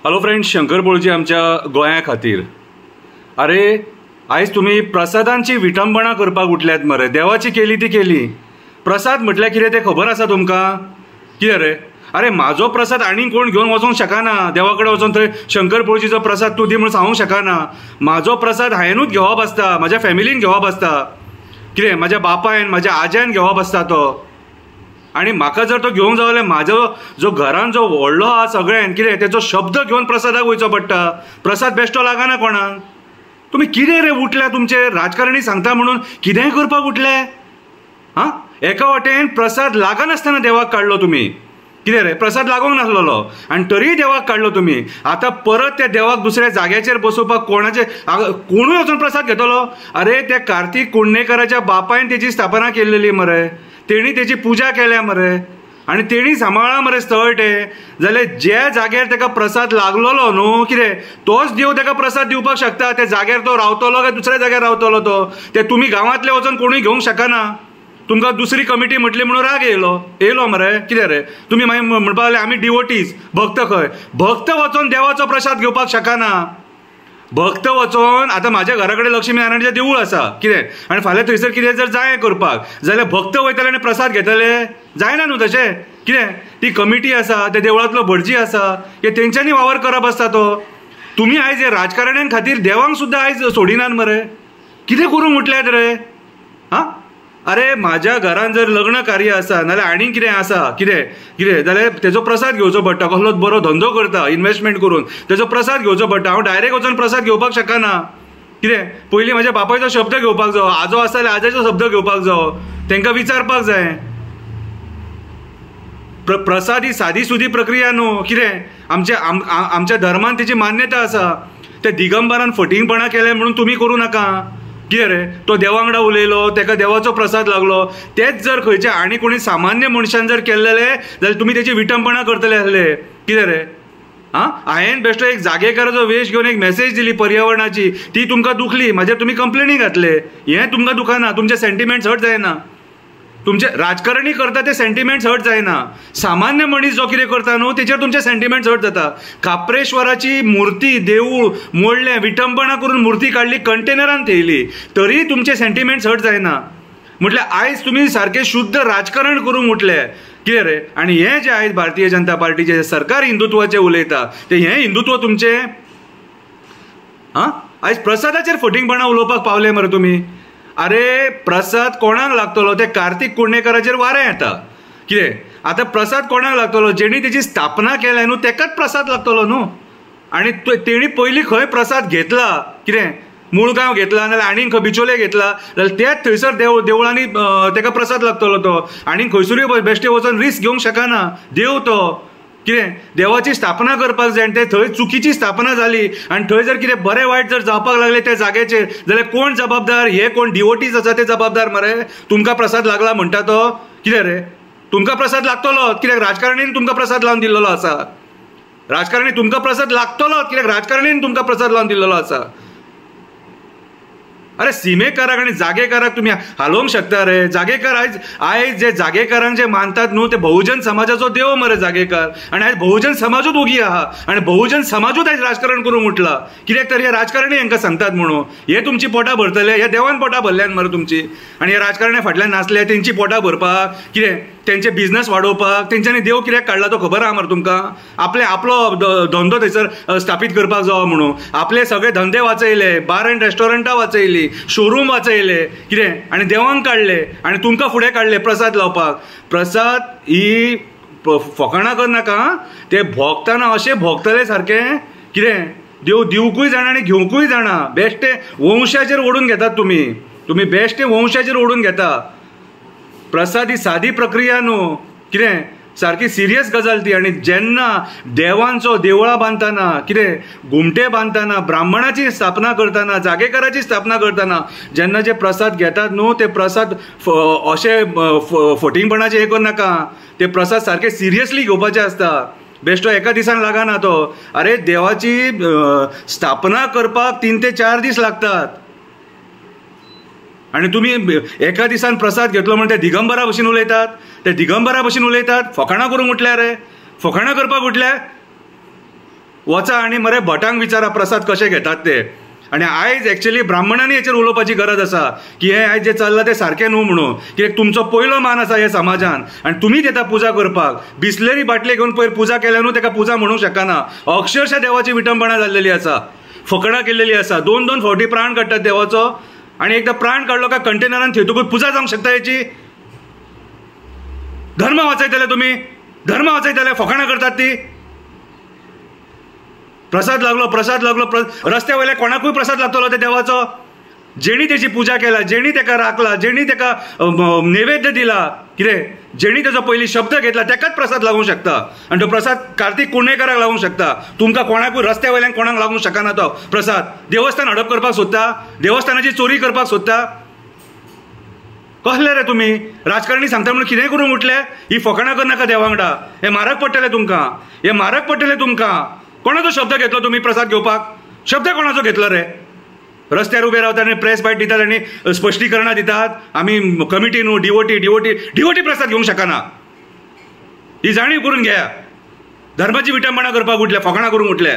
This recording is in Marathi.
हॅलो फ्रेंड्स, शंकर बोळजी आमच्या गोंया खातीर. अरे आयज तुम्ही प्रसादांची विटंबना करपाक उठल्यात मरे. देवाची केली ती केली. प्रसाद म्हटल्यार कितें तें खबर आसा तुमकां? कितें रे? अरे म्हाजो प्रसाद आनी कोण घेवन वचोंक शकना. देवा कडेन वचोन थंय शंकर बोळजीचो प्रसाद तूं दी म्हणून सांगूंक शकना. म्हाजो प्रसाद हांवेनूच घेवप आसता, म्हाज्या फॅमिलीन घेवप आसता. कितें म्हाज्या बापायन म्हाज्या आज्यान घेवप आसता तो. आणि म्हाका जर तो घेवंक जाय जाल्यार म्हाजो जो घरान जो व्हडलो आहा सगळ्यान कितें तेजो शब्द घेवन प्रसादाक वयचो पडटा. प्रसाद बेश्टो लागना कोणाक. तुमी कितें रे उठल्या तुमचे राजकारणी सांगता म्हणून कितेंय करपाक उठले? हां, एका वाटेन प्रसाद लागनासतना देवाक काडलो तुमी. कितें रे? प्रसाद लागोंक नासलोलो आनी तरी देवाक काडलो तुमी. आतां परत त्या देवाक दुसऱ्या जाग्याचेर बसोवपाक कोणूय वचून प्रसाद घेतलो? अरे त्या कार्तिक कुंडणेकराच्या बापायन तेजी स्थापना केल्लेली मरे. तेणी तेजी पुजा केल्या मरे आनी तेणी सांबाळ्ळा मरे स्थळ तें. जाल्यार ज्या जाग्यार तेका प्रसाद लागलोलो न्हू, कितें तोच देव तेका प्रसाद दिवपाक शकता. त्या जाग्यार तो रावतलो काय दुसऱ्या जाग्यार रावतलो तो ते तुमी गांवांतले वचून कोणूय घेवंक शकना. तुमकां दुसरी कमिटी म्हटली म्हणून राग येयलो मरे. कितें रे? तुमी मागीर म्हणपाक लागले आमी डिवोटीज. भक्त खंय? भक्त वचोन देवाचो प्रसाद घेवपाक शकना. भक्त वचोन आतां म्हाज्या घरा कडेन लक्ष्मी नारायणाचें देवूळ आसा. कितें आनी फाल्यां थंयसर कितें जर जाय करपाक जाल्यार भक्त वयतले आनी प्रसाद घेतले? जायना न्हू तशें. कितें ती कमिटी आसा, त्या देवळांतलो भटजी आसा, हे तेंच्यांनी वावर करप आसता तो. तुमी आयज हे राजकारण्यां खातीर देवांक सुद्दां आयज सोडिनात मरे. कितें करूंक उठल्यात रे? हां, अरे म्हाज्या घरान जर लग्न कार्य आसा नाल्यार आनी कितें आसा कितें जाल्यार तेजो प्रसाद घेवचो पडटा. कसलो बरो धंदो करता इन्वेस्टमेंट करून तेजो प्रसाद घेवचो पडटा. हांव डायरेक्ट वचून प्रसाद घेवपाक शकना. कितें पयलीं म्हाज्या बापायचो शब्द घेवपाक जायो, आजो आसा जाल्यार आजाचो शब्द घेवपाक जायो, तेंकां विचारपाक जाय. प्रसाद ही सादी सुदी प्रक्रिया न्हू. कितें आमच्या धर्मान तेची मान्यता आसा. ते दिगंबरान फटिंगपणां केले म्हणून तुमी करूं नाका. कितें रे? तो देवांगडा उलयलो, तेका देवाचो प्रसाद लागलो. तेच जर खंयचे आनी कोणी सामान्य मनशान जर केल्लेले जाल्यार तुमी तेची विटंबना करतले आसले. कितें रे? हां, हांवें बेश्टो एक जागेकाराचो वेश घेवन एक मेसेज दिली पर्यावरणाची, ती तुमकां दुखली, म्हाजेर तुमी कंप्लेनी घातले. हें तुमकां दुखना, तुमचे सेंटिमेंट्स हर्ट जायना. तुमचे राजकारणी करता ते सेंटिमेंट्स हर्ट जायना. सामान्य मनीस जो कितें करता न्हू तेचेर तुमचे सेंटिमेंट्स हर्ट जाता. काप्रेश्वराची मुर्ती देवूळ मोडलें, विटंबना करून मुर्ती काडली, कंटेनरान थेयली, तरी तुमचे सेंटिमेंट्स हर्ट जायना. म्हटल्यार आयज तुमी सारकें शुद्ध राजकारण करूंक उठले. कितें रे? आनी हें जें आयज भारतीय जनता पार्टीचे सरकार हिंदुत्वाचें उलयता तें हें हिंदुत्व तुमचें? हां, आयज प्रसादाचेर फटिंगपणां उलोवपाक पावले मरे तुमी. अरे प्रसाद कोणाक लागतलो? ते कार्तिक कुंडणेकराचेर वारें येता. कितें आतां प्रसाद कोणाक लागतलो? जेणी तेची स्थापना केल्या न्हू तेकाच प्रसाद लागतलो न्हू. आनी तेणी पयलीं खंय प्रसाद घेतला, कितें मुळगांव घेतला नाल्यार आनीक खंय बिचोले घेतला जाल्यार तेच थंयसर देवळांनी तेका प्रसाद लागतलो तो. आनी खंयसरूय बेश्टे वचोन रिस्क घेवंक शकना. देव तो कितें देवाची स्थापना करपाक जाय आनी ते थंय चुकीची स्थापना जाली आनी थंय जर कितें बरें वायट जर जावपाक लागले त्या जाग्याचेर जाल्यार कोण जबाबदार? हे कोण डिवोटीज आसा ते जबाबदार मरे. तुमकां प्रसाद लागला म्हणटा तो. कितें रे? तुमकां प्रसाद लागतलो कित्याक राजकारणीन तुमकां प्रसाद लावन दिल्लो आसा. राजकारणी तुमकां प्रसाद लागतलो कित्याक राजकारणीन तुमकां प्रसाद लावन दिल्लो आसा. अरे सीमेकाराक आनी जागेकाराक तुमी हालोवंक शकता रे? जागेकार आयज जे जागेकारांक जे मानतात न्हू ते बहुजन समाजाचो देव मरे जागेकार. आनी आयज बहुजन समाजूच ओगी आहा आनी बहुजन समाजूच आयज राजकारण करूंक उठला. कित्याक तर हे राजकारणी हांकां सांगतात म्हणून हे तुमची पोटां भरतले. हे देवान पोटां भरल्यान मरे तुमची. आनी हे राजकारण्या फाटल्यान नासले तेंची पोटां भरपाक, कितें तेंचे बिझनस वाडोवपाक तेंच्यांनी देव कित्याक काडला तो खबर आहा मरे तुमकां? आपलो धंदो थंयसर स्थापीत करपाक जावो म्हणून आपले सगळे धंदे वाचयले, बार एंड रेस्टॉरंटां वाचयली, शोरूम वाचयले, कितें आनी देवांक काडले आनी तुमकां फुडें काडले प्रसाद लावपाक. प्रसाद ही फकाणां करनाका. ते भोगतना अशें भोगतले सारकें. कितें देव दिवकूय जाणा आनी घेवंकूय जाणा. बेश्टे वंशाचेर ओडून घेतात तुमी बेश्टे वंशाचेर ओडून घेता. प्रसाद ही सादी प्रक्रिया न्हू. कितें सारकी सिरियस गजाल ती. आनी जेन्ना देवांचो देवळां बांदतना, कितें घुमटे बांदतना, ब्राह्मणाची स्थापना करतना, जागेकाराची स्थापना करतना जेन्ना जे प्रसाद घेतात न्हू ते प्रसाद अशे फटिंगपणाचे हे करनाका. ते प्रसाद सारके सिरियसली घेवपाचे आसता. बेश्टो एका दिसान लागना तो. अरे देवाची स्थापना करपाक 3 ते 4 दीस लागतात. आनी तुमी एका दिसान प्रसाद घेतलो म्हणून ते दिगंबरा भशेन उलयतात. ते दिगंबरा भशेन उलयतात. फकाणां करूंक उठल्या रे? फकाणां करपाक उठल्या? वचा आनी मरे भटांक विचारा प्रसाद कशे घेतात ते. आनी आयज एक्चुअली ब्राह्मणांनी हेचेर उलोवपाची गरज आसा की हे आयज जे चल्लां तें सारकें न्हू म्हणून. कित्याक तुमचो पयलो मान आसा हे समाजान आनी तुमीच येता पुजा करपाक. बिस्लेरी बाटले घेवन पयर पुजा केल्या न्हू तेका पुजा म्हणूंक शकना. अक्षरशः देवाची विटंबना जाल्लेली आसा, फकाणां केल्लेली आसा. 2-2 फावटी प्राण काडटात देवाचो आनी एकदां प्राण काडलो काय कंटेनरान थेतूंकच पुजा जावंक शकता हेची. धर्म वाचयतले तुमी, धर्म वाचयतले, फकाणां करतात ती. प्रसाद लागलो रस्त्या वयल्या कोणाकूय प्रसाद लागतलो त्या देवाचो. जेणी तेची पुजा केला, जेणी तेका राखला, जेणी तेका नैवेद्य दिला, कितें जेणी तेजो पयलीं शब्द घेतला तेकाच प्रसाद लागूंक शकता. आनी तो प्रसाद कार्तिक कुंडेकराक लागूंक शकता. तुमकां कोणाकूय रस्त्या वयल्यान कोणाक लागूंक शकना तो प्रसाद. देवस्थान हडप करपाक सोदता, देवस्थानाची चोरी करपाक सोदता. कसले रे तुमी? राजकारणी सांगता म्हणून कितेंय करून उठले. ही फकाणां करनाका देवा वांगडा. हे म्हारग पडटले तुमकां, हे म्हारग पडटले तुमकां. कोणाचो शब्द घेतलो तुमी प्रसाद घेवपाक? शब्द कोणाचो घेतलो रे? रस्त्यार उबे रावतात आनी प्रेस बायट दितात आनी स्पश्टीकरणां दितात. आमी कमिटी न्हू, डिवोटी प्रसाद घेवंक शकना. ही जाणीव करून घेया. धर्माची विटंबना करपाक उठले, फकाणां करूंक उठले.